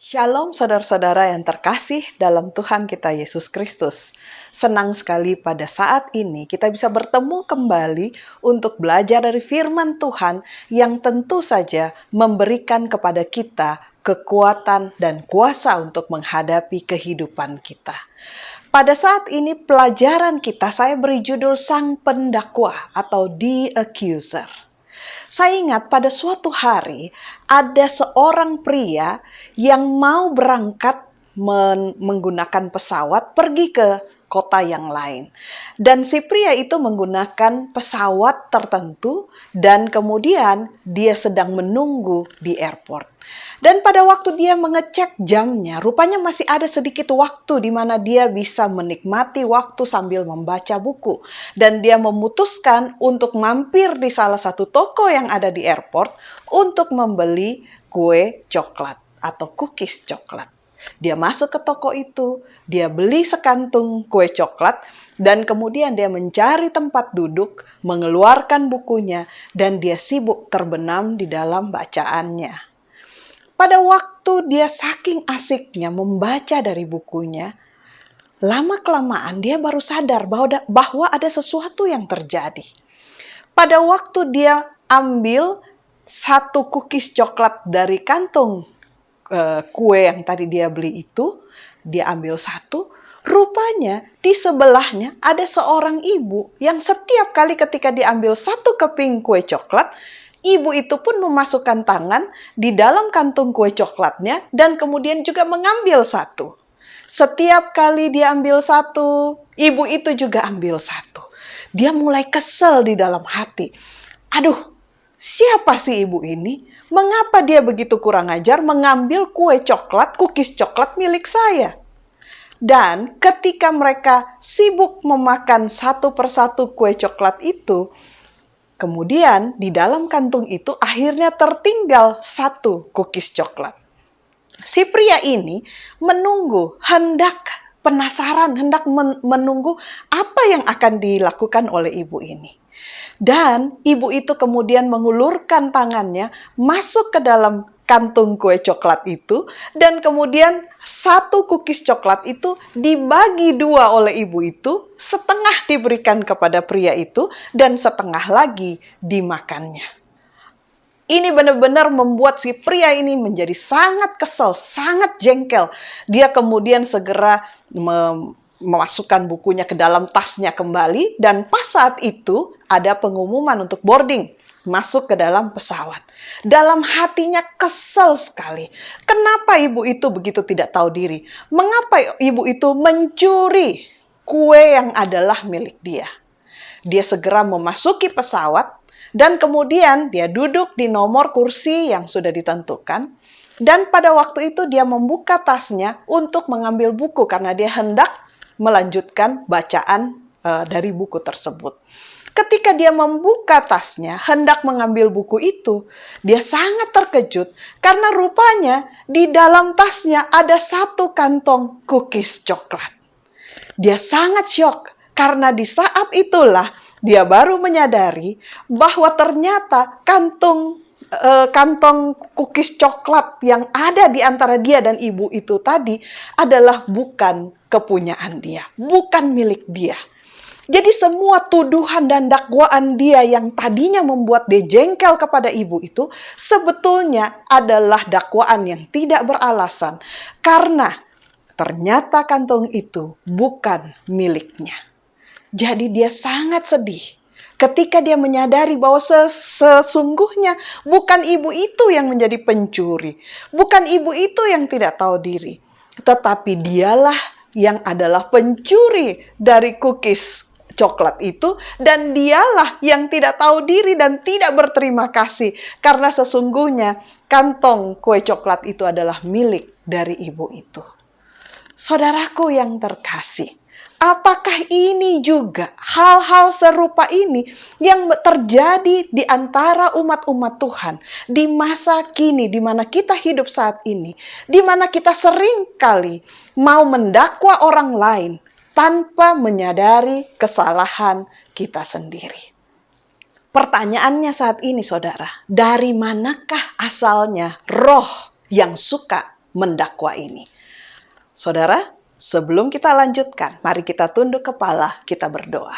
Shalom saudara-saudara yang terkasih dalam Tuhan kita Yesus Kristus. Senang sekali pada saat ini kita bisa bertemu kembali untuk belajar dari firman Tuhan yang tentu saja memberikan kepada kita kekuatan dan kuasa untuk menghadapi kehidupan kita. Pada saat ini pelajaran kita saya beri judul Sang Pendakwa atau The Accuser. Saya ingat pada suatu hari ada seorang pria yang mau berangkat menggunakan pesawat pergi ke kota yang lain. Dan si pria itu menggunakan pesawat tertentu dan kemudian dia sedang menunggu di airport. Dan pada waktu dia mengecek jamnya, rupanya masih ada sedikit waktu di mana dia bisa menikmati waktu sambil membaca buku. Dan dia memutuskan untuk mampir di salah satu toko yang ada di airport untuk membeli kue coklat atau cookies coklat. Dia masuk ke toko itu, dia beli sekantung kue coklat, dan kemudian dia mencari tempat duduk, mengeluarkan bukunya, dan dia sibuk terbenam di dalam bacaannya. Pada waktu dia saking asiknya membaca dari bukunya, lama-kelamaan dia baru sadar bahwa ada sesuatu yang terjadi. Pada waktu dia ambil satu cookies coklat dari kantung kue yang tadi dia beli itu, dia ambil satu, rupanya di sebelahnya ada seorang ibu yang setiap kali ketika diambil satu keping kue coklat, ibu itu pun memasukkan tangan di dalam kantung kue coklatnya dan kemudian juga mengambil satu. Setiap kali dia ambil satu, ibu itu juga ambil satu. Dia mulai kesel di dalam hati. Aduh, siapa sih ibu ini? Mengapa dia begitu kurang ajar mengambil kue coklat, cookies coklat milik saya? Dan ketika mereka sibuk memakan satu persatu kue coklat itu, kemudian di dalam kantung itu akhirnya tertinggal satu cookies coklat. Si pria ini menunggu, penasaran, hendak menunggu apa yang akan dilakukan oleh ibu ini. Dan ibu itu kemudian mengulurkan tangannya masuk ke dalam kantung kue coklat itu, dan kemudian satu cookies coklat itu dibagi dua oleh ibu itu, setengah diberikan kepada pria itu dan setengah lagi dimakannya. Ini benar-benar membuat si pria ini menjadi sangat kesal, sangat jengkel. Dia kemudian segera memasukkan bukunya ke dalam tasnya kembali, dan pas saat itu ada pengumuman untuk boarding, masuk ke dalam pesawat. Dalam hatinya kesal sekali. Kenapa ibu itu begitu tidak tahu diri? Mengapa ibu itu mencuri kue yang adalah milik dia? Dia segera memasuki pesawat dan kemudian dia duduk di nomor kursi yang sudah ditentukan. Dan pada waktu itu dia membuka tasnya untuk mengambil buku karena dia hendak melanjutkan bacaan dari buku tersebut. Ketika dia membuka tasnya, hendak mengambil buku itu, dia sangat terkejut karena rupanya di dalam tasnya ada satu kantong cookies coklat. Dia sangat syok karena di saat itulah dia baru menyadari bahwa ternyata kantong cookies coklat yang ada di antara dia dan ibu itu tadi adalah bukan kepunyaan dia, bukan milik dia. Jadi semua tuduhan dan dakwaan dia yang tadinya membuat dia jengkel kepada ibu itu sebetulnya adalah dakwaan yang tidak beralasan karena ternyata kantong itu bukan miliknya. Jadi dia sangat sedih ketika dia menyadari bahwa sesungguhnya bukan ibu itu yang menjadi pencuri, bukan ibu itu yang tidak tahu diri, tetapi dialah yang adalah pencuri dari cookies coklat itu, dan dialah yang tidak tahu diri dan tidak berterima kasih karena sesungguhnya kantong kue coklat itu adalah milik dari ibu itu. Saudaraku yang terkasih, apakah ini juga hal-hal serupa ini yang terjadi di antara umat-umat Tuhan di masa kini, di mana kita hidup saat ini, di mana kita sering kali mau mendakwa orang lain tanpa menyadari kesalahan kita sendiri? Pertanyaannya saat ini, saudara, dari manakah asalnya roh yang suka mendakwa ini. Saudara, sebelum kita lanjutkan, mari kita tunduk kepala, kita berdoa.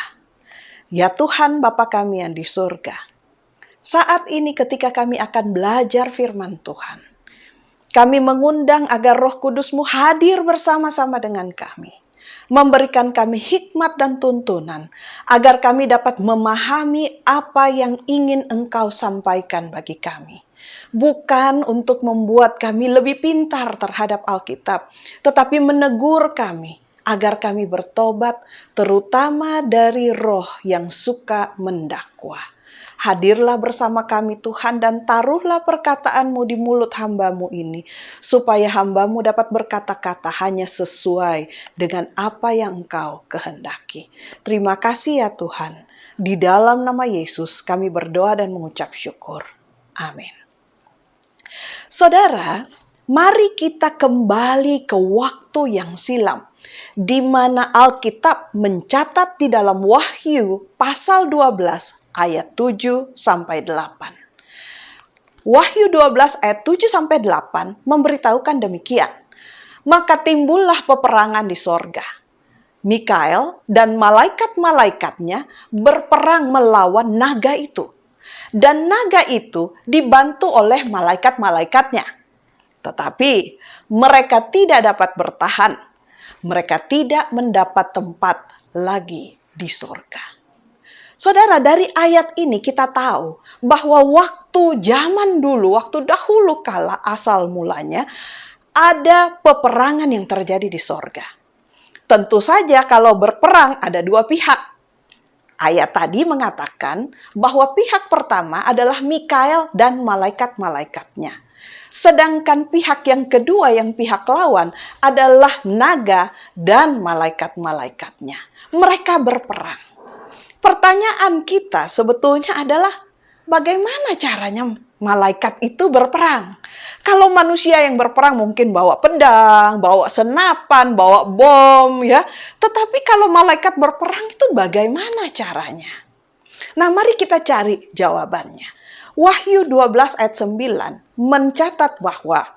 Ya Tuhan Bapa kami yang di surga, saat ini ketika kami akan belajar firman Tuhan, kami mengundang agar Roh Kudus-Mu hadir bersama-sama dengan kami, memberikan kami hikmat dan tuntunan, agar kami dapat memahami apa yang ingin Engkau sampaikan bagi kami. Bukan untuk membuat kami lebih pintar terhadap Alkitab, tetapi menegur kami agar kami bertobat, terutama dari roh yang suka mendakwa. Hadirlah bersama kami Tuhan, dan taruhlah perkataan-Mu di mulut hamba-Mu ini, supaya hamba-Mu dapat berkata-kata hanya sesuai dengan apa yang Engkau kehendaki. Terima kasih ya Tuhan. Di dalam nama Yesus kami berdoa dan mengucap syukur. Amin. Saudara, mari kita kembali ke waktu yang silam, di mana Alkitab mencatat di dalam Wahyu pasal 12 ayat 7-8. Wahyu 12 ayat 7-8 memberitahukan demikian. Maka timbullah peperangan di sorga. Mikael dan malaikat-malaikatnya berperang melawan naga itu. Dan naga itu dibantu oleh malaikat-malaikatnya. Tetapi mereka tidak dapat bertahan. Mereka tidak mendapat tempat lagi di surga. Saudara, dari ayat ini kita tahu bahwa waktu zaman dulu, waktu dahulu kala asal mulanya, ada peperangan yang terjadi di sorga. Tentu saja kalau berperang ada dua pihak. Ayat tadi mengatakan bahwa pihak pertama adalah Mikael dan malaikat-malaikatnya. Sedangkan pihak yang kedua, yang pihak lawan, adalah naga dan malaikat-malaikatnya. Mereka berperang. Pertanyaan kita sebetulnya adalah bagaimana caranya malaikat itu berperang? Kalau manusia yang berperang mungkin bawa pedang, bawa senapan, bawa bom ya. Tetapi kalau malaikat berperang itu bagaimana caranya? Nah, mari kita cari jawabannya. Wahyu 12 ayat 9 mencatat bahwa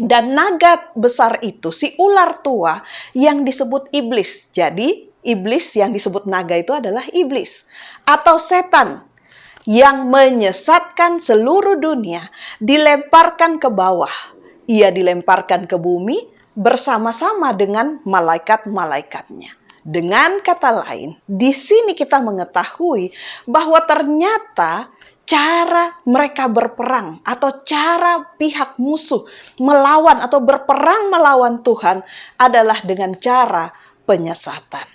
dan naga besar itu, si ular tua yang disebut iblis. Jadi iblis yang disebut naga itu adalah iblis atau setan yang menyesatkan seluruh dunia, dilemparkan ke bawah. Ia dilemparkan ke bumi bersama-sama dengan malaikat-malaikatnya. Dengan kata lain, di sini kita mengetahui bahwa ternyata cara mereka berperang atau cara pihak musuh melawan atau berperang melawan Tuhan adalah dengan cara penyesatan.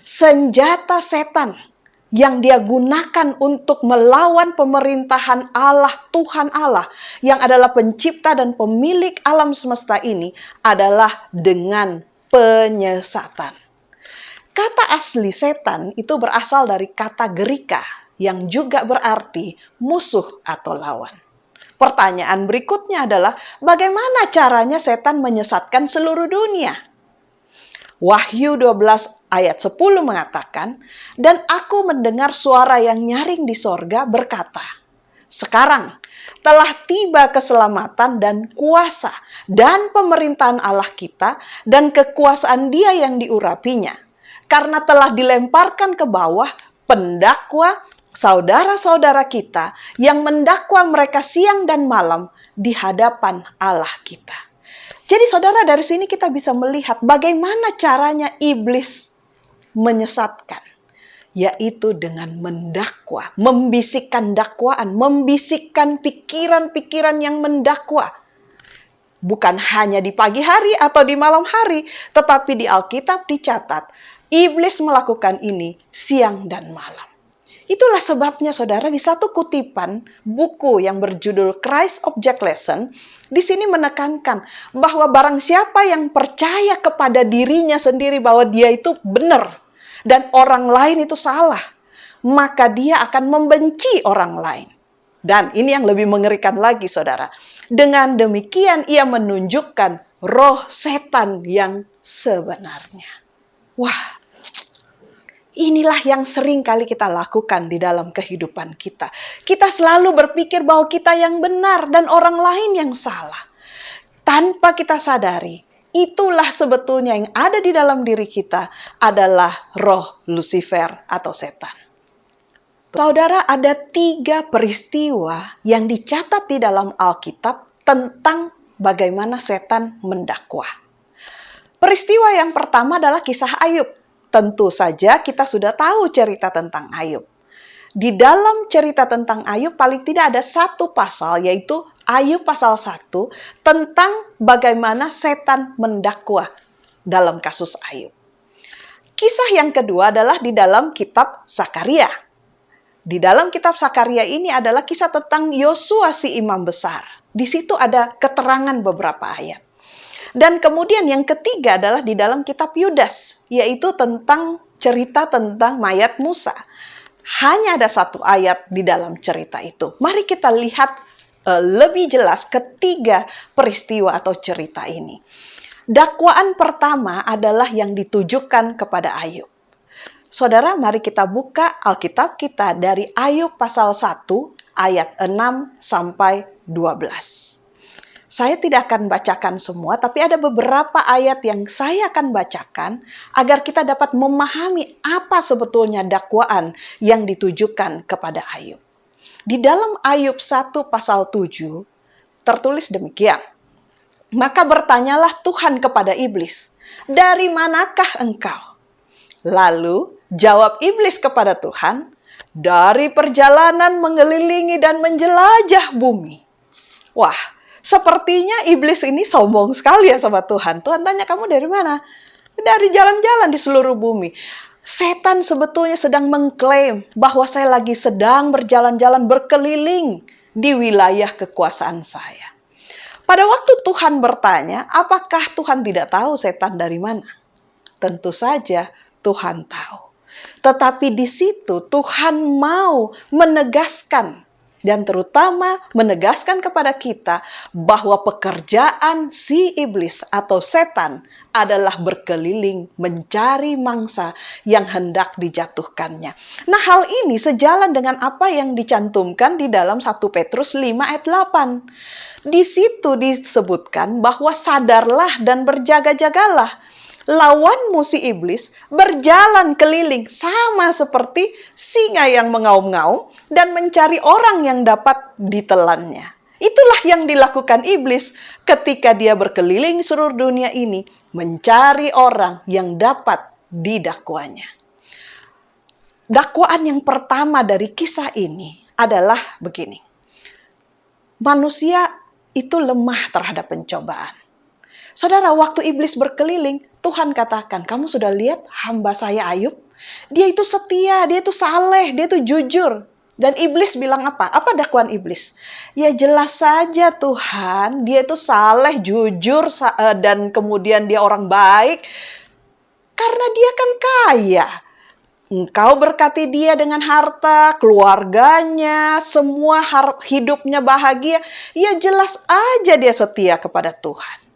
Senjata setan yang dia gunakan untuk melawan pemerintahan Allah, Tuhan Allah, yang adalah pencipta dan pemilik alam semesta ini, adalah dengan penyesatan. Kata asli setan itu berasal dari kata Gerika, yang juga berarti musuh atau lawan. Pertanyaan berikutnya adalah, bagaimana caranya setan menyesatkan seluruh dunia? Wahyu 12 ayat 10 mengatakan, dan aku mendengar suara yang nyaring di sorga berkata, sekarang telah tiba keselamatan dan kuasa dan pemerintahan Allah kita dan kekuasaan Dia yang diurapinya. Karena telah dilemparkan ke bawah pendakwa saudara-saudara kita yang mendakwa mereka siang dan malam di hadapan Allah kita. Jadi saudara, dari sini kita bisa melihat bagaimana caranya iblis menyesatkan. Yaitu dengan mendakwa, membisikkan dakwaan, membisikkan pikiran-pikiran yang mendakwa. Bukan hanya di pagi hari atau di malam hari, tetapi di Alkitab dicatat, iblis melakukan ini siang dan malam. Itulah sebabnya saudara, di satu kutipan buku yang berjudul Christ Object Lesson, di sini menekankan bahwa barang siapa yang percaya kepada dirinya sendiri bahwa dia itu benar dan orang lain itu salah, maka dia akan membenci orang lain. Dan ini yang lebih mengerikan lagi saudara. Dengan demikian ia menunjukkan roh setan yang sebenarnya. Wah, inilah yang sering kali kita lakukan di dalam kehidupan kita. Kita selalu berpikir bahwa kita yang benar dan orang lain yang salah. tanpa kita sadari, itulah sebetulnya yang ada di dalam diri kita adalah roh Lucifer atau setan. Saudara, ada 3 peristiwa yang dicatat di dalam Alkitab tentang bagaimana setan mendakwah. Peristiwa yang pertama adalah kisah Ayub. Tentu saja kita sudah tahu cerita tentang Ayub. Di dalam cerita tentang Ayub paling tidak ada 1 pasal, yaitu Ayub pasal 1 tentang bagaimana setan mendakwah dalam kasus Ayub. Kisah yang kedua adalah di dalam kitab Zakaria. Di dalam kitab Zakaria ini adalah kisah tentang Yosua si imam besar. Di situ ada keterangan beberapa ayat. Dan kemudian yang ketiga adalah di dalam kitab Yudas, yaitu tentang cerita tentang mayat Musa. Hanya ada 1 ayat di dalam cerita itu. Mari kita lihat lebih jelas ketiga peristiwa atau cerita ini. Dakwaan pertama adalah yang ditujukan kepada Ayub. Saudara, mari kita buka Alkitab kita dari Ayub pasal 1 ayat 6 sampai 12. Saya tidak akan bacakan semua, tapi ada beberapa ayat yang saya akan bacakan agar kita dapat memahami apa sebetulnya dakwaan yang ditujukan kepada Ayub. Di dalam Ayub 1 pasal 7 tertulis demikian. Maka bertanyalah Tuhan kepada iblis, "Dari manakah engkau?" Lalu jawab iblis kepada Tuhan, "Dari perjalanan mengelilingi dan menjelajah bumi." Wah, sepertinya iblis ini sombong sekali ya sama Tuhan. Tuhan tanya, "Kamu dari mana?" "Dari jalan-jalan di seluruh bumi." Setan sebetulnya sedang mengklaim bahwa saya lagi sedang berjalan-jalan berkeliling di wilayah kekuasaan saya. Pada waktu Tuhan bertanya, apakah Tuhan tidak tahu setan dari mana? Tentu saja Tuhan tahu. Tetapi di situ Tuhan mau menegaskan dan terutama menegaskan kepada kita bahwa pekerjaan si iblis atau setan adalah berkeliling mencari mangsa yang hendak dijatuhkannya. Nah, hal ini sejalan dengan apa yang dicantumkan di dalam 1 Petrus 5 ayat 8. Di situ disebutkan bahwa sadarlah dan berjaga-jagalah. Lawanmu si iblis berjalan keliling sama seperti singa yang mengaum-ngaum dan mencari orang yang dapat ditelannya. Itulah yang dilakukan iblis ketika dia berkeliling seluruh dunia ini mencari orang yang dapat didakwanya. Dakwaan yang pertama dari kisah ini adalah begini. Manusia itu lemah terhadap pencobaan. Saudara, waktu iblis berkeliling, Tuhan katakan, "Kamu sudah lihat hamba saya Ayub? Dia itu setia, dia itu saleh, dia itu jujur." Dan iblis bilang apa? Apa dakwaan iblis? "Ya jelas saja Tuhan, dia itu saleh, jujur, dan kemudian dia orang baik. Karena dia kan kaya. Engkau berkati dia dengan harta, keluarganya, semua hidupnya bahagia. Ya jelas aja dia setia kepada Tuhan."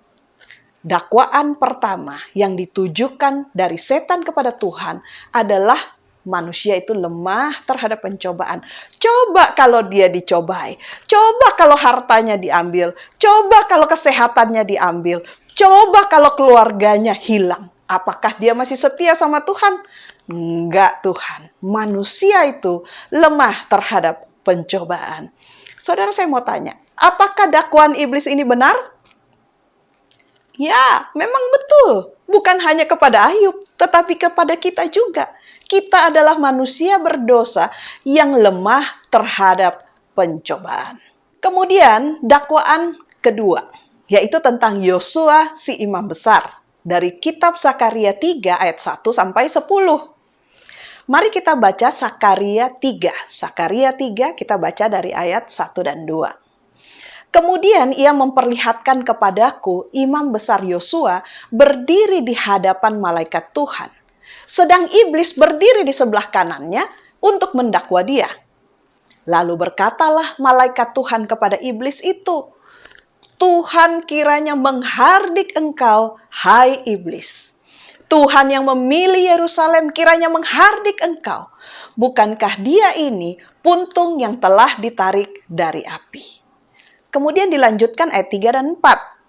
Dakwaan pertama yang ditujukan dari setan kepada Tuhan adalah manusia itu lemah terhadap pencobaan. Coba kalau dia dicobai. Coba kalau hartanya diambil. Coba kalau kesehatannya diambil. Coba kalau keluarganya hilang. Apakah dia masih setia sama Tuhan? Enggak, Tuhan. Manusia itu lemah terhadap pencobaan. Saudara, saya mau tanya, apakah dakwaan iblis ini benar? Ya, memang betul. Bukan hanya kepada Ayub, tetapi kepada kita juga. Kita adalah manusia berdosa yang lemah terhadap pencobaan. Kemudian dakwaan kedua, yaitu tentang Yosua si imam besar. Dari kitab Zakaria 3 ayat 1 sampai 10. Mari kita baca Zakaria 3. Zakaria 3 kita baca dari ayat 1 dan 2. Kemudian ia memperlihatkan kepadaku imam besar Yosua berdiri di hadapan malaikat Tuhan. Sedang iblis berdiri di sebelah kanannya untuk mendakwa dia. Lalu berkatalah malaikat Tuhan kepada iblis itu, "Tuhan kiranya menghardik engkau, hai iblis. Tuhan yang memilih Yerusalem kiranya menghardik engkau. Bukankah dia ini puntung yang telah ditarik dari api?" Kemudian dilanjutkan ayat 3 dan 4.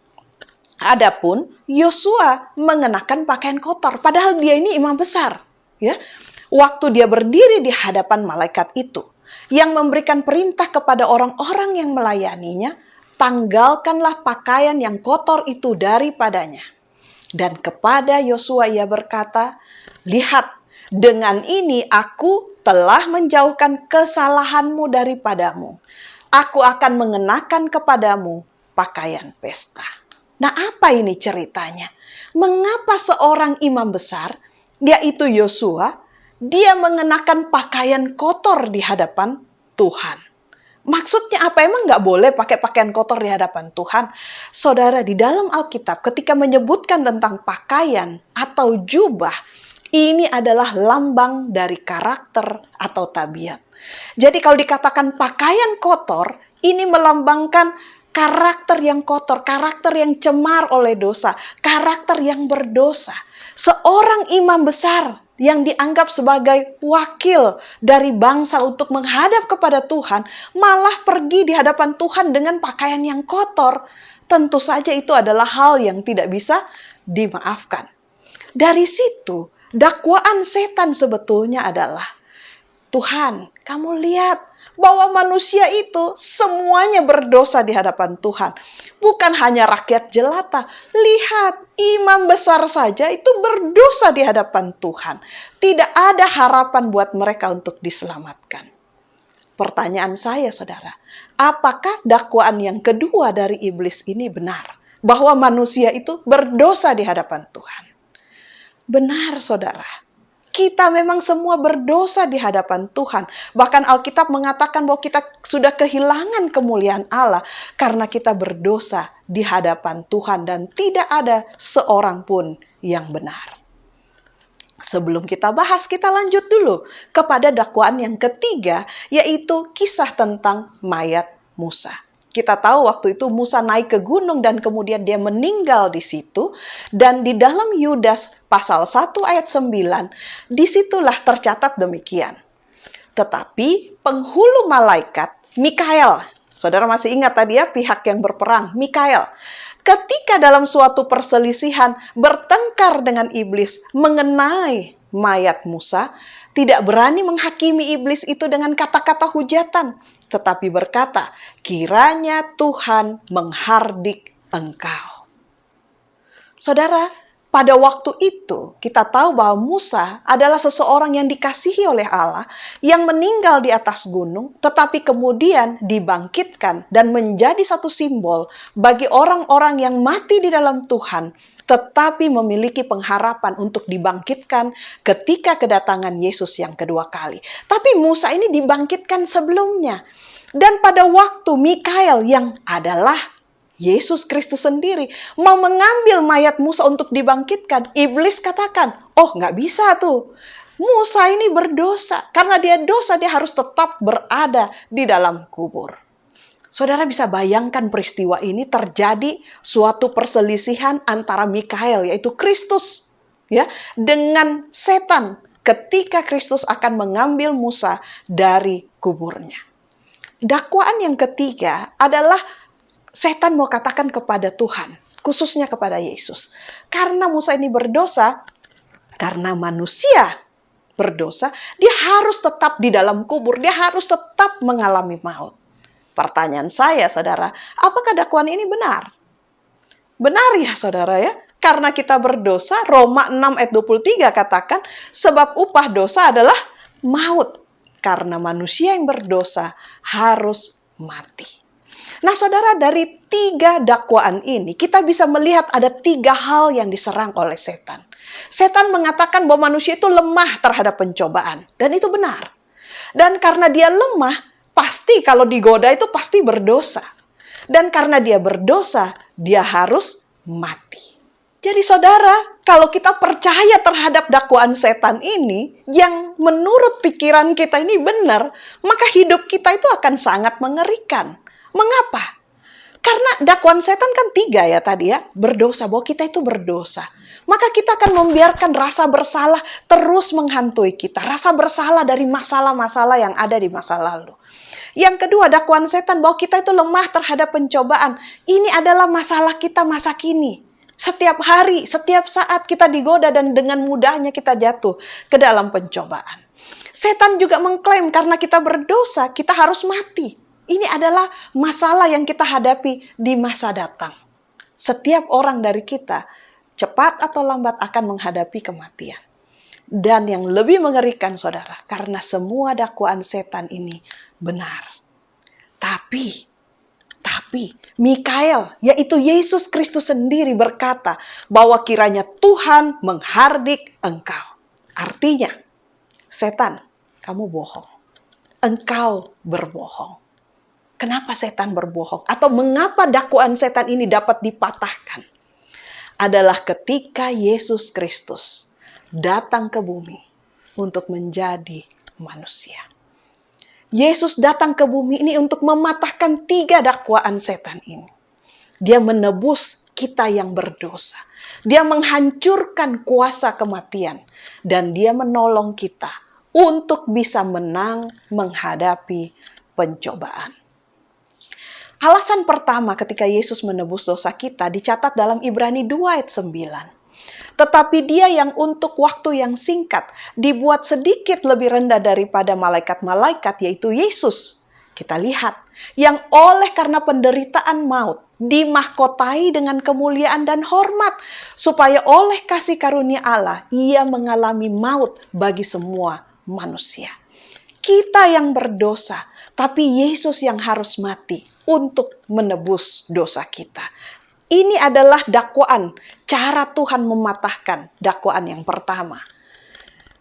Adapun Yosua mengenakan pakaian kotor, padahal dia ini imam besar. Ya, waktu dia berdiri di hadapan malaikat itu, yang memberikan perintah kepada orang-orang yang melayaninya, tanggalkanlah pakaian yang kotor itu daripadanya. Dan kepada Yosua ia berkata, lihat, dengan ini aku telah menjauhkan kesalahanmu daripadamu. Aku akan mengenakan kepadamu pakaian pesta. Nah, apa ini ceritanya? Mengapa seorang imam besar, yaitu Yosua, dia mengenakan pakaian kotor di hadapan Tuhan? Maksudnya apa? Emang nggak boleh pakai pakaian kotor di hadapan Tuhan? Saudara, di dalam Alkitab ketika menyebutkan tentang pakaian atau jubah, ini adalah lambang dari karakter atau tabiat. Jadi kalau dikatakan pakaian kotor, ini melambangkan karakter yang kotor, karakter yang cemar oleh dosa, karakter yang berdosa. Seorang imam besar yang dianggap sebagai wakil dari bangsa untuk menghadap kepada Tuhan, malah pergi di hadapan Tuhan dengan pakaian yang kotor. Tentu saja itu adalah hal yang tidak bisa dimaafkan. Dari situ, dakwaan setan sebetulnya adalah, Tuhan, kamu lihat bahwa manusia itu semuanya berdosa di hadapan Tuhan. Bukan hanya rakyat jelata. Lihat, imam besar saja itu berdosa di hadapan Tuhan. Tidak ada harapan buat mereka untuk diselamatkan. Pertanyaan saya, saudara, apakah dakwaan yang kedua dari iblis ini benar? Bahwa manusia itu berdosa di hadapan Tuhan. Benar, saudara. Kita memang semua berdosa di hadapan Tuhan. Bahkan Alkitab mengatakan bahwa kita sudah kehilangan kemuliaan Allah karena kita berdosa di hadapan Tuhan dan tidak ada seorang pun yang benar. Sebelum kita bahas, kita lanjut dulu kepada dakwaan yang ketiga, yaitu kisah tentang mayat Musa. Kita tahu waktu itu Musa naik ke gunung dan kemudian dia meninggal di situ. Dan di dalam Yudas pasal 1 ayat 9, disitulah tercatat demikian. Tetapi penghulu malaikat, Mikael, saudara masih ingat tadi ya pihak yang berperang, Mikael. Ketika dalam suatu perselisihan bertengkar dengan iblis mengenai mayat Musa, tidak berani menghakimi iblis itu dengan kata-kata hujatan, tetapi berkata, kiranya Tuhan menghardik engkau. Saudara, pada waktu itu kita tahu bahwa Musa adalah seseorang yang dikasihi oleh Allah, yang meninggal di atas gunung, tetapi kemudian dibangkitkan dan menjadi satu simbol bagi orang-orang yang mati di dalam Tuhan, tetapi memiliki pengharapan untuk dibangkitkan ketika kedatangan Yesus yang kedua kali. Tapi Musa ini dibangkitkan sebelumnya. Dan pada waktu Mikael yang adalah Yesus Kristus sendiri mau mengambil mayat Musa untuk dibangkitkan, iblis katakan, oh nggak bisa tuh. Musa ini berdosa. Karena dia dosa, dia harus tetap berada di dalam kubur. Saudara bisa bayangkan peristiwa ini terjadi suatu perselisihan antara Mikael, yaitu Kristus, ya, dengan setan ketika Kristus akan mengambil Musa dari kuburnya. Dakwaan yang ketiga adalah setan mau katakan kepada Tuhan, khususnya kepada Yesus. Karena Musa ini berdosa, karena manusia berdosa, dia harus tetap di dalam kubur, dia harus tetap mengalami maut. Pertanyaan saya, saudara, apakah dakwaan ini benar? Benar ya, saudara ya? Karena kita berdosa, Roma 6 ayat 23 katakan, sebab upah dosa adalah maut. Karena manusia yang berdosa harus mati. Nah, saudara, dari 3 dakwaan ini, kita bisa melihat ada 3 hal yang diserang oleh setan. Setan mengatakan bahwa manusia itu lemah terhadap pencobaan. Dan itu benar. Dan karena dia lemah, pasti kalau digoda itu pasti berdosa. Dan karena dia berdosa, dia harus mati. Jadi saudara, kalau kita percaya terhadap dakwaan setan ini, yang menurut pikiran kita ini benar, maka hidup kita itu akan sangat mengerikan. Mengapa? Karena dakwaan setan kan 3 ya tadi ya, berdosa, bahwa kita itu berdosa. Maka kita akan membiarkan rasa bersalah terus menghantui kita. Rasa bersalah dari masalah-masalah yang ada di masa lalu. Yang kedua, dakwaan setan bahwa kita itu lemah terhadap pencobaan. Ini adalah masalah kita masa kini. Setiap hari, setiap saat kita digoda dan dengan mudahnya kita jatuh ke dalam pencobaan. Setan juga mengklaim karena kita berdosa, kita harus mati. Ini adalah masalah yang kita hadapi di masa datang. Setiap orang dari kita, cepat atau lambat akan menghadapi kematian. Dan yang lebih mengerikan saudara, karena semua dakwaan setan ini benar. Tapi Mikael, yaitu Yesus Kristus sendiri berkata bahwa kiranya Tuhan menghardik engkau. Artinya, setan, kamu bohong. Engkau berbohong. Kenapa setan berbohong? Atau mengapa dakwaan setan ini dapat dipatahkan? Adalah ketika Yesus Kristus datang ke bumi untuk menjadi manusia. Yesus datang ke bumi ini untuk mematahkan 3 dakwaan setan ini. Dia menebus kita yang berdosa. Dia menghancurkan kuasa kematian. Dan dia menolong kita untuk bisa menang menghadapi pencobaan. Alasan pertama ketika Yesus menebus dosa kita dicatat dalam Ibrani 2 ayat 9. Tetapi dia yang untuk waktu yang singkat dibuat sedikit lebih rendah daripada malaikat-malaikat, yaitu Yesus. Kita lihat, yang oleh karena penderitaan maut dimahkotai dengan kemuliaan dan hormat, supaya oleh kasih karunia Allah ia mengalami maut bagi semua manusia. Kita yang berdosa, tapi Yesus yang harus mati untuk menebus dosa kita. Ini adalah dakwaan, cara Tuhan mematahkan dakwaan yang pertama.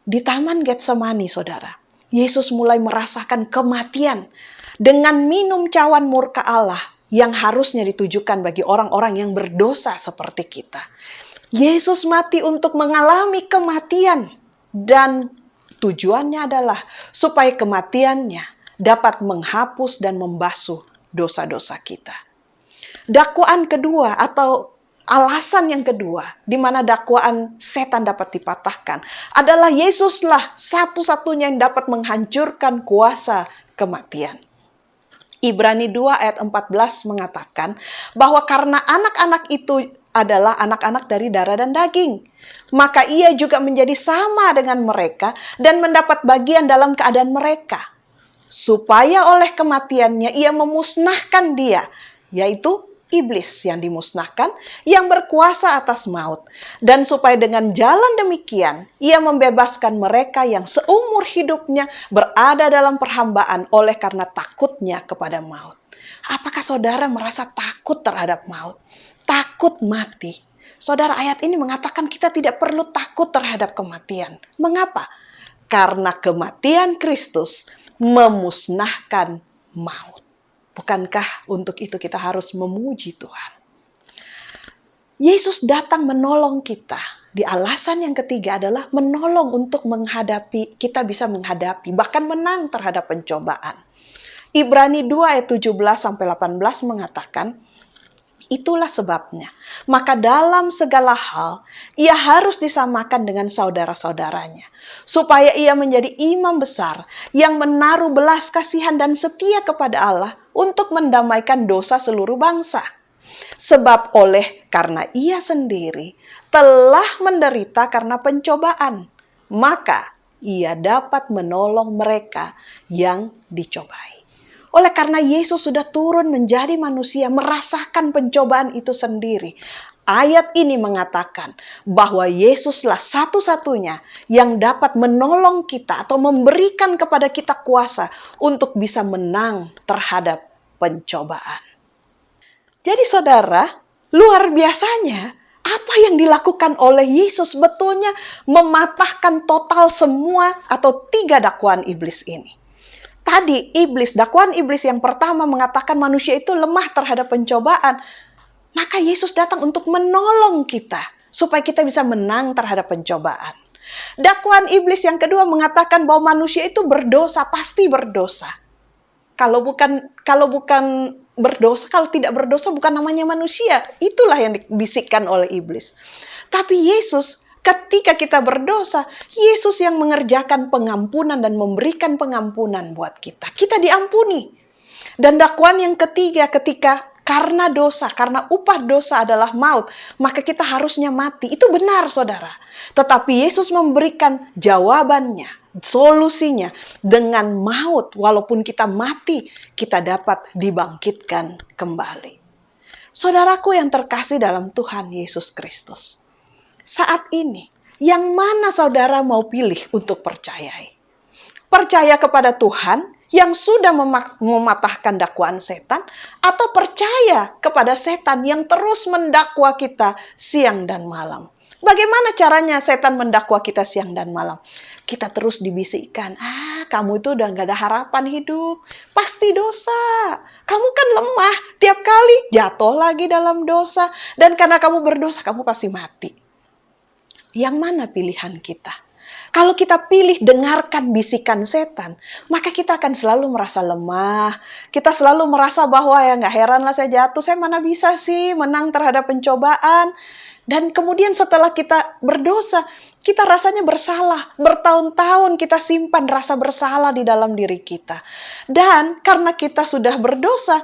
Di Taman Getsemani, saudara, Yesus mulai merasakan kematian dengan minum cawan murka Allah yang harusnya ditujukan bagi orang-orang yang berdosa seperti kita. Yesus mati untuk mengalami kematian dan tujuannya adalah supaya kematiannya dapat menghapus dan membasuh dosa-dosa kita. Dakwaan kedua atau alasan yang kedua di mana dakwaan setan dapat dipatahkan adalah Yesuslah satu-satunya yang dapat menghancurkan kuasa kematian. Ibrani 2 ayat 14 mengatakan bahwa karena anak-anak itu adalah anak-anak dari darah dan daging, maka ia juga menjadi sama dengan mereka dan mendapat bagian dalam keadaan mereka, supaya oleh kematiannya ia memusnahkan dia, yaitu iblis yang dimusnahkan, yang berkuasa atas maut. Dan supaya dengan jalan demikian, ia membebaskan mereka yang seumur hidupnya berada dalam perhambaan oleh karena takutnya kepada maut. Apakah saudara merasa takut terhadap maut? Takut mati? Saudara, ayat ini mengatakan kita tidak perlu takut terhadap kematian. Mengapa? Karena kematian Kristus memusnahkan maut. Bukankah untuk itu kita harus memuji Tuhan? Yesus datang menolong kita. Di alasan yang ketiga adalah menolong untuk menghadapi, kita bisa menghadapi, bahkan menang terhadap pencobaan. Ibrani 2 ayat 17-18 mengatakan, itulah sebabnya, maka dalam segala hal, ia harus disamakan dengan saudara-saudaranya, supaya ia menjadi imam besar yang menaruh belas kasihan dan setia kepada Allah untuk mendamaikan dosa seluruh bangsa. Sebab karena ia sendiri telah menderita karena pencobaan, maka ia dapat menolong mereka yang dicobai. Oleh karena Yesus sudah turun menjadi manusia, merasakan pencobaan itu sendiri. Ayat ini mengatakan bahwa Yesuslah satu-satunya yang dapat menolong kita atau memberikan kepada kita kuasa untuk bisa menang terhadap pencobaan. Jadi saudara, luar biasanya apa yang dilakukan oleh Yesus sebetulnya mematahkan total semua atau 3 dakwaan iblis ini. Tadi dakwaan iblis yang pertama mengatakan manusia itu lemah terhadap pencobaan. Maka Yesus datang untuk menolong kita supaya kita bisa menang terhadap pencobaan. Dakwaan iblis yang kedua mengatakan bahwa manusia itu berdosa, pasti berdosa. Kalau tidak berdosa bukan namanya manusia. Itulah yang dibisikkan oleh iblis. Tapi Yesus, ketika kita berdosa, Yesus yang mengerjakan pengampunan dan memberikan pengampunan buat kita. Kita diampuni. Dan dakwaan yang ketiga ketika karena dosa, karena upah dosa adalah maut, maka kita harusnya mati. Itu benar, saudara. Tetapi Yesus memberikan jawabannya, solusinya dengan maut. Walaupun kita mati, kita dapat dibangkitkan kembali. Saudaraku yang terkasih dalam Tuhan Yesus Kristus, saat ini, yang mana saudara mau pilih untuk percayai? Percaya kepada Tuhan yang sudah mematahkan dakwaan setan, atau percaya kepada setan yang terus mendakwa kita siang dan malam? Bagaimana caranya setan mendakwa kita siang dan malam? Kita terus dibisikkan, kamu itu udah gak ada harapan hidup, pasti dosa. Kamu kan lemah, tiap kali jatuh lagi dalam dosa. Dan karena kamu berdosa, kamu pasti mati. Yang mana pilihan kita? Kalau kita pilih dengarkan bisikan setan, maka kita akan selalu merasa lemah. Kita selalu merasa bahwa ya gak heran lah saya jatuh, saya mana bisa sih menang terhadap pencobaan. Dan kemudian setelah kita berdosa, kita rasanya bersalah. Bertahun-tahun kita simpan rasa bersalah di dalam diri kita. Dan karena kita sudah berdosa,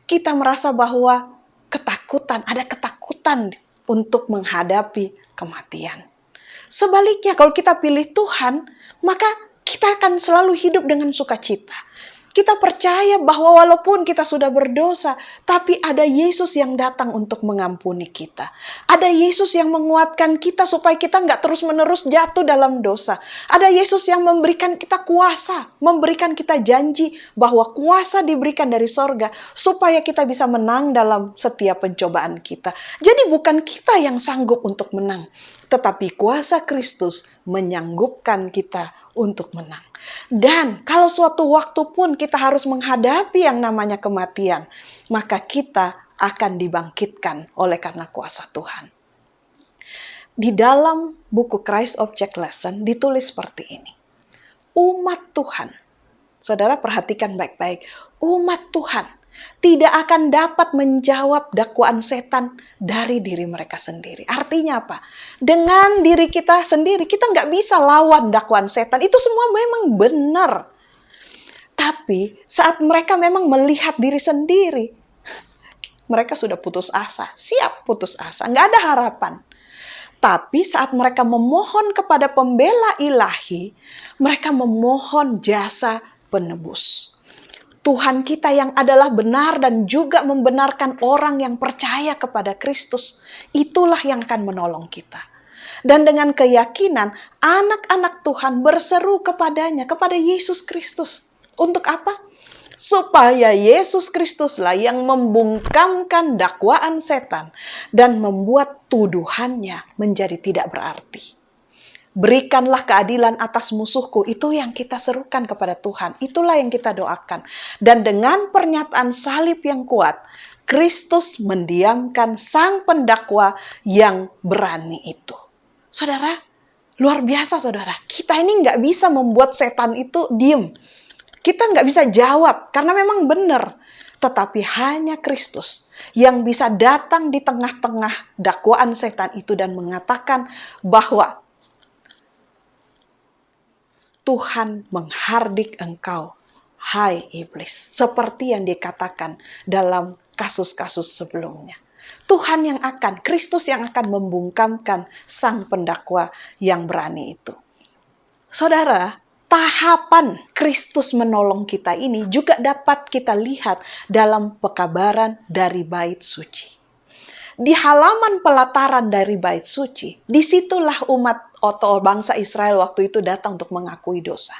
kita merasa bahwa ada ketakutan untuk menghadapi kematian. Sebaliknya, kalau kita pilih Tuhan, maka kita akan selalu hidup dengan sukacita. Kita percaya bahwa walaupun kita sudah berdosa, tapi ada Yesus yang datang untuk mengampuni kita. Ada Yesus yang menguatkan kita supaya kita nggak terus-menerus jatuh dalam dosa. Ada Yesus yang memberikan kita kuasa, memberikan kita janji bahwa kuasa diberikan dari sorga supaya kita bisa menang dalam setiap pencobaan kita. Jadi bukan kita yang sanggup untuk menang, tetapi kuasa Kristus menyanggupkan kita untuk menang. Dan kalau suatu waktu pun kita harus menghadapi yang namanya kematian, maka kita akan dibangkitkan oleh karena kuasa Tuhan. Di dalam buku Christ Object Lesson ditulis seperti ini. Umat Tuhan, saudara perhatikan baik-baik, umat Tuhan tidak akan dapat menjawab dakwaan setan dari diri mereka sendiri. Artinya apa? Dengan diri kita sendiri, kita nggak bisa lawan dakwaan setan. Itu semua memang benar. Tapi saat mereka memang melihat diri sendiri, mereka sudah putus asa, siap putus asa, nggak ada harapan. Tapi saat mereka memohon kepada pembela ilahi, mereka memohon jasa penebus. Tuhan kita yang adalah benar dan juga membenarkan orang yang percaya kepada Kristus, itulah yang akan menolong kita. Dan dengan keyakinan, anak-anak Tuhan berseru kepadanya, kepada Yesus Kristus. Untuk apa? Supaya Yesus Kristuslah yang membungkamkan dakwaan setan dan membuat tuduhannya menjadi tidak berarti. Berikanlah keadilan atas musuhku, itu yang kita serukan kepada Tuhan. Itulah yang kita doakan. Dan dengan pernyataan salib yang kuat, Kristus mendiamkan sang pendakwa yang berani itu. Saudara, luar biasa saudara. Kita ini nggak bisa membuat setan itu diem. Kita nggak bisa jawab, karena memang benar. Tetapi hanya Kristus yang bisa datang di tengah-tengah dakwaan setan itu dan mengatakan bahwa Tuhan menghardik engkau, hai iblis. Seperti yang dikatakan dalam kasus-kasus sebelumnya. Tuhan yang akan, Kristus yang akan membungkamkan sang pendakwa yang berani itu. Saudara, tahapan Kristus menolong kita ini juga dapat kita lihat dalam pekabaran dari bait suci. Di halaman pelataran dari bait suci, disitulah umat atau bangsa Israel waktu itu datang untuk mengakui dosa.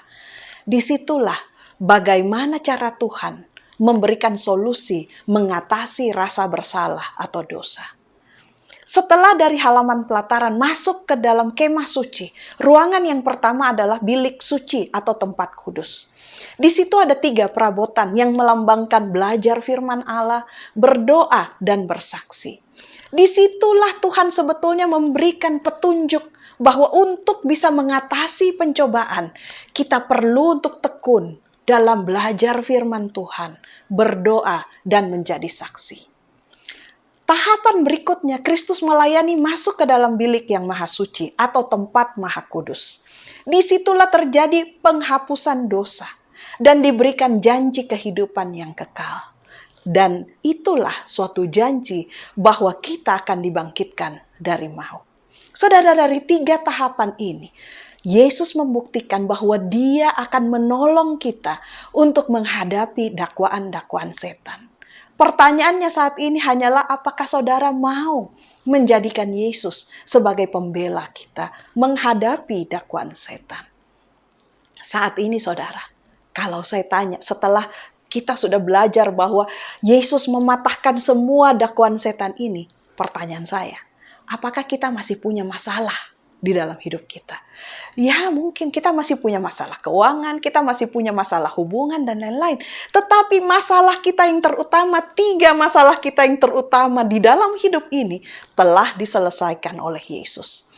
Disitulah bagaimana cara Tuhan memberikan solusi mengatasi rasa bersalah atau dosa. Setelah dari halaman pelataran masuk ke dalam kemah suci, ruangan yang pertama adalah bilik suci atau tempat kudus. Di situ ada 3 perabotan yang melambangkan belajar firman Allah, berdoa, dan bersaksi. Disitulah Tuhan sebetulnya memberikan petunjuk bahwa untuk bisa mengatasi pencobaan, kita perlu untuk tekun dalam belajar firman Tuhan, berdoa, dan menjadi saksi. Tahapan berikutnya, Kristus melayani masuk ke dalam bilik yang maha suci atau tempat maha kudus. Disitulah terjadi penghapusan dosa dan diberikan janji kehidupan yang kekal. Dan itulah suatu janji bahwa kita akan dibangkitkan dari maut. Saudara, dari 3 tahapan ini, Yesus membuktikan bahwa Dia akan menolong kita untuk menghadapi dakwaan-dakwaan setan. Pertanyaannya saat ini hanyalah apakah saudara mau menjadikan Yesus sebagai pembela kita menghadapi dakwaan setan. Saat ini saudara, kalau saya tanya setelah kita sudah belajar bahwa Yesus mematahkan semua dakwaan setan ini, pertanyaan saya, apakah kita masih punya masalah di dalam hidup kita? Ya, mungkin kita masih punya masalah keuangan, kita masih punya masalah hubungan dan lain-lain. Tetapi masalah kita yang terutama, 3 masalah kita yang terutama di dalam hidup ini telah diselesaikan oleh Yesus.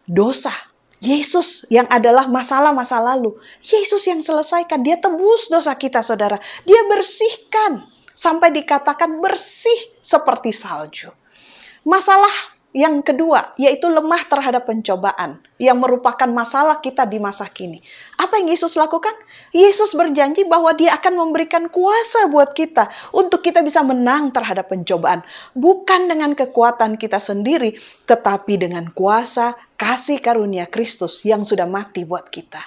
Dosa, Yesus yang adalah masalah masa lalu. Yesus yang selesaikan, Dia tebus dosa kita saudara. Dia bersihkan sampai dikatakan bersih seperti salju. Masalah yang kedua, yaitu lemah terhadap pencobaan, yang merupakan masalah kita di masa kini. Apa yang Yesus lakukan? Yesus berjanji bahwa Dia akan memberikan kuasa buat kita, untuk kita bisa menang terhadap pencobaan. Bukan dengan kekuatan kita sendiri, tetapi dengan kuasa kasih karunia Kristus yang sudah mati buat kita.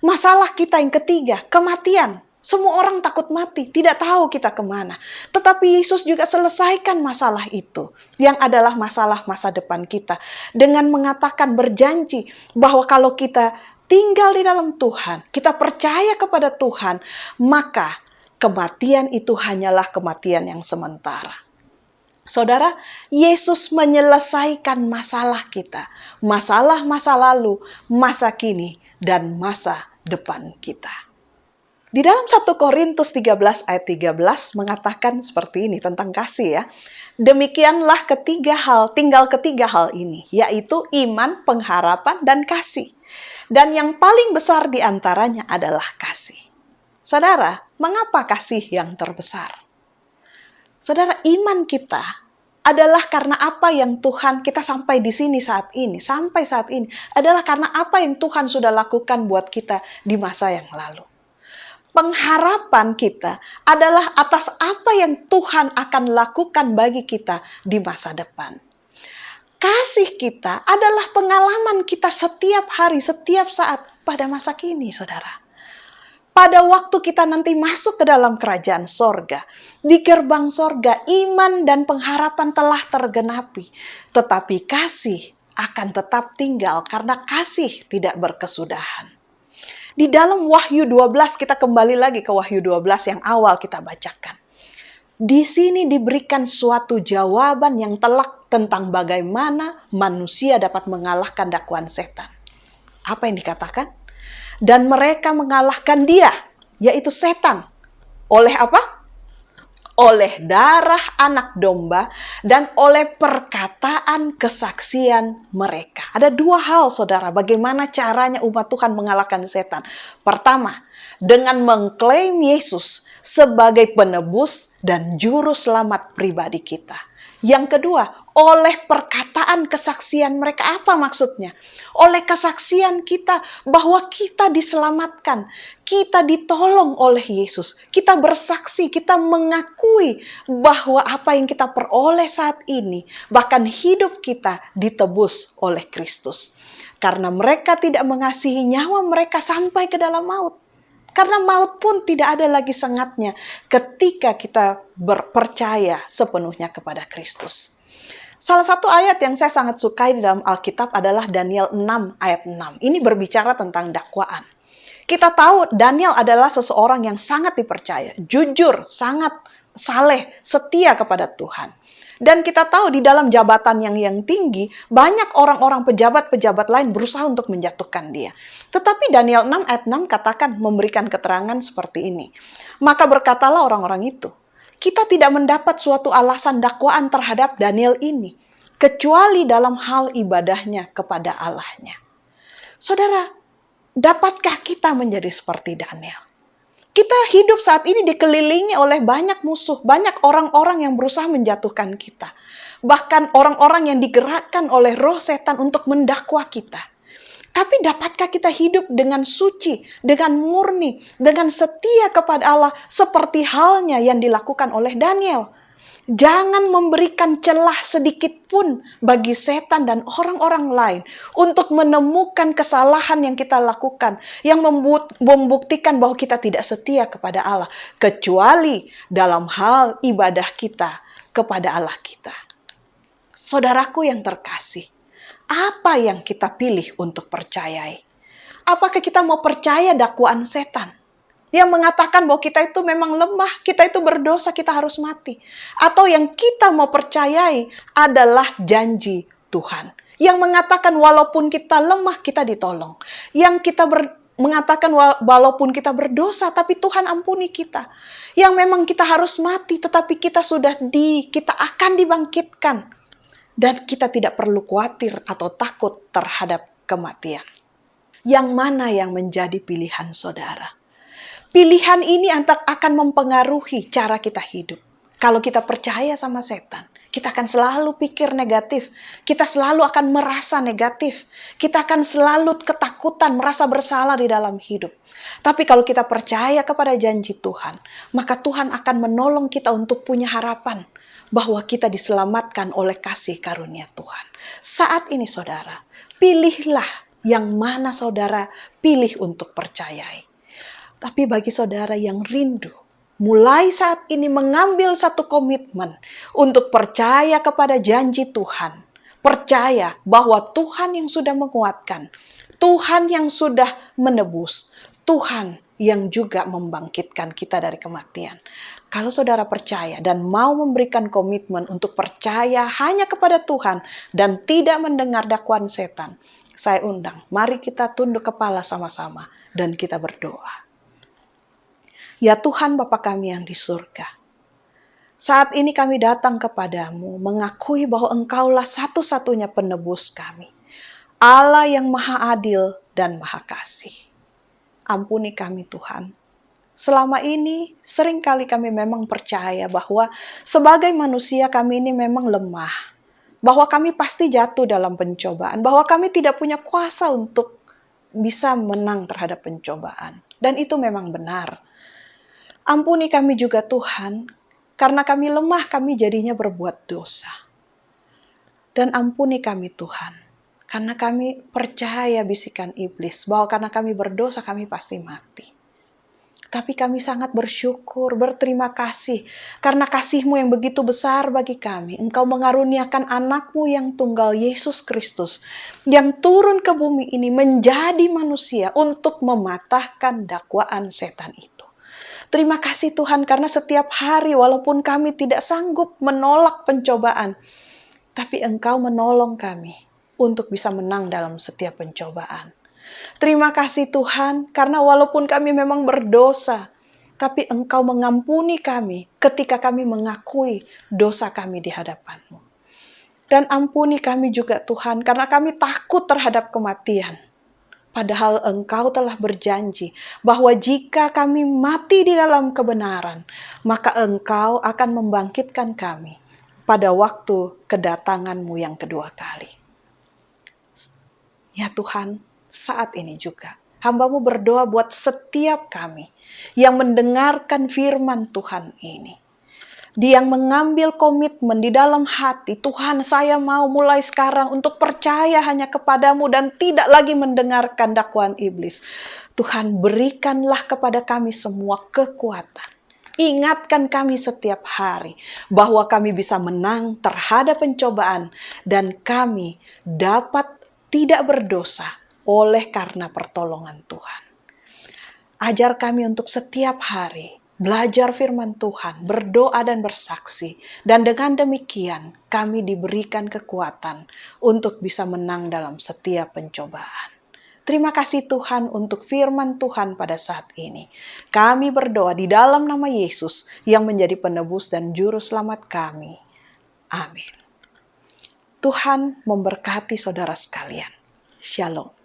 Masalah kita yang ketiga, kematian. Semua orang takut mati, tidak tahu kita kemana. Tetapi Yesus juga selesaikan masalah itu, yang adalah masalah masa depan kita. Dengan mengatakan berjanji bahwa kalau kita tinggal di dalam Tuhan, kita percaya kepada Tuhan, maka kematian itu hanyalah kematian yang sementara. Saudara, Yesus menyelesaikan masalah kita. Masalah masa lalu, masa kini, dan masa depan kita. Di dalam 1 Korintus 13 ayat 13 mengatakan seperti ini tentang kasih ya. Demikianlah tinggal ketiga hal ini, yaitu iman, pengharapan, dan kasih. Dan yang paling besar di antaranya adalah kasih. Saudara, mengapa kasih yang terbesar? Saudara, iman kita adalah karena apa yang Tuhan kita sampai di sini saat ini adalah karena apa yang Tuhan sudah lakukan buat kita di masa yang lalu. Pengharapan kita adalah atas apa yang Tuhan akan lakukan bagi kita di masa depan. Kasih kita adalah pengalaman kita setiap hari, setiap saat pada masa kini, saudara. Pada waktu kita nanti masuk ke dalam kerajaan sorga, di gerbang sorga, iman dan pengharapan telah tergenapi. Tetapi kasih akan tetap tinggal karena kasih tidak berkesudahan. Di dalam Wahyu 12, kita kembali lagi ke Wahyu 12 yang awal kita bacakan. Di sini diberikan suatu jawaban yang telak tentang bagaimana manusia dapat mengalahkan dakwaan setan. Apa yang dikatakan? Dan mereka mengalahkan dia, yaitu setan. Oleh apa? Oleh darah anak domba dan oleh perkataan kesaksian mereka. Ada 2 hal saudara, bagaimana caranya umat Tuhan mengalahkan setan. Pertama, dengan mengklaim Yesus sebagai penebus dan juru selamat pribadi kita. Yang kedua, oleh perkataan kesaksian mereka. Apa maksudnya? Oleh kesaksian kita bahwa kita diselamatkan, kita ditolong oleh Yesus. Kita bersaksi, kita mengakui bahwa apa yang kita peroleh saat ini, bahkan hidup kita ditebus oleh Kristus. Karena mereka tidak mengasihi nyawa mereka sampai ke dalam maut. Karena maut pun tidak ada lagi sengatnya ketika kita percaya sepenuhnya kepada Kristus. Salah satu ayat yang saya sangat sukai di dalam Alkitab adalah Daniel 6 ayat 6. Ini berbicara tentang dakwaan. Kita tahu Daniel adalah seseorang yang sangat dipercaya, jujur, sangat saleh, setia kepada Tuhan. Dan kita tahu di dalam jabatan yang tinggi, banyak orang-orang pejabat-pejabat lain berusaha untuk menjatuhkan dia. Tetapi Daniel 6 ayat 6 katakan memberikan keterangan seperti ini. Maka berkatalah orang-orang itu, kita tidak mendapat suatu alasan dakwaan terhadap Daniel ini, kecuali dalam hal ibadahnya kepada Allahnya. Saudara, dapatkah kita menjadi seperti Daniel? Kita hidup saat ini dikelilingi oleh banyak musuh, banyak orang-orang yang berusaha menjatuhkan kita. Bahkan orang-orang yang digerakkan oleh roh setan untuk mendakwa kita. Tapi dapatkah kita hidup dengan suci, dengan murni, dengan setia kepada Allah seperti halnya yang dilakukan oleh Daniel? Jangan memberikan celah sedikit pun bagi setan dan orang-orang lain untuk menemukan kesalahan yang kita lakukan, yang membuktikan bahwa kita tidak setia kepada Allah, kecuali dalam hal ibadah kita kepada Allah kita. Saudaraku yang terkasih, apa yang kita pilih untuk percayai? Apakah kita mau percaya dakwaan setan yang mengatakan bahwa kita itu memang lemah, kita itu berdosa, kita harus mati? Atau yang kita mau percayai adalah janji Tuhan, yang mengatakan walaupun kita lemah, kita ditolong. Yang kita mengatakan walaupun kita berdosa, tapi Tuhan ampuni kita. Yang memang kita harus mati, tetapi kita akan dibangkitkan. Dan kita tidak perlu khawatir atau takut terhadap kematian. Yang mana yang menjadi pilihan saudara? Pilihan ini akan mempengaruhi cara kita hidup. Kalau kita percaya sama setan, kita akan selalu pikir negatif. Kita selalu akan merasa negatif. Kita akan selalu ketakutan, merasa bersalah di dalam hidup. Tapi kalau kita percaya kepada janji Tuhan, maka Tuhan akan menolong kita untuk punya harapan bahwa kita diselamatkan oleh kasih karunia Tuhan. Saat ini saudara, pilihlah yang mana saudara pilih untuk percayai. Tapi bagi saudara yang rindu, mulai saat ini mengambil satu komitmen untuk percaya kepada janji Tuhan. Percaya bahwa Tuhan yang sudah menguatkan, Tuhan yang sudah menebus, Tuhan yang juga membangkitkan kita dari kematian. Kalau saudara percaya dan mau memberikan komitmen untuk percaya hanya kepada Tuhan dan tidak mendengar dakwaan setan, saya undang, mari kita tunduk kepala sama-sama dan kita berdoa. Ya Tuhan Bapa kami yang di surga, saat ini kami datang kepadamu mengakui bahwa Engkaulah satu-satunya penebus kami, Allah yang maha adil dan maha kasih. Ampuni kami Tuhan. Selama ini seringkali kami memang percaya bahwa sebagai manusia kami ini memang lemah, bahwa kami pasti jatuh dalam pencobaan, bahwa kami tidak punya kuasa untuk bisa menang terhadap pencobaan. Dan itu memang benar. Ampuni kami juga Tuhan, karena kami lemah kami jadinya berbuat dosa. Dan ampuni kami Tuhan, karena kami percaya bisikan iblis bahwa karena kami berdosa kami pasti mati. Tapi kami sangat bersyukur, berterima kasih, karena kasih-Mu yang begitu besar bagi kami. Engkau mengaruniakan anak-Mu yang tunggal, Yesus Kristus, yang turun ke bumi ini menjadi manusia untuk mematahkan dakwaan setan itu. Terima kasih Tuhan karena setiap hari walaupun kami tidak sanggup menolak pencobaan, tapi Engkau menolong kami untuk bisa menang dalam setiap pencobaan. Terima kasih Tuhan karena walaupun kami memang berdosa, tapi Engkau mengampuni kami ketika kami mengakui dosa kami di hadapan-Mu. Dan ampuni kami juga Tuhan karena kami takut terhadap kematian. Padahal Engkau telah berjanji bahwa jika kami mati di dalam kebenaran, maka Engkau akan membangkitkan kami pada waktu kedatangan-Mu yang kedua kali. Ya Tuhan, saat ini juga hamba-Mu berdoa buat setiap kami yang mendengarkan firman Tuhan ini. Dia yang mengambil komitmen di dalam hati, Tuhan saya mau mulai sekarang untuk percaya hanya kepadamu dan tidak lagi mendengarkan dakwaan iblis. Tuhan berikanlah kepada kami semua kekuatan. Ingatkan kami setiap hari bahwa kami bisa menang terhadap pencobaan dan kami dapat tidak berdosa oleh karena pertolongan Tuhan. Ajar kami untuk setiap hari belajar firman Tuhan, berdoa dan bersaksi. Dan dengan demikian kami diberikan kekuatan untuk bisa menang dalam setiap pencobaan. Terima kasih Tuhan untuk firman Tuhan pada saat ini. Kami berdoa di dalam nama Yesus yang menjadi penebus dan juru selamat kami. Amin. Tuhan memberkati saudara sekalian. Shalom.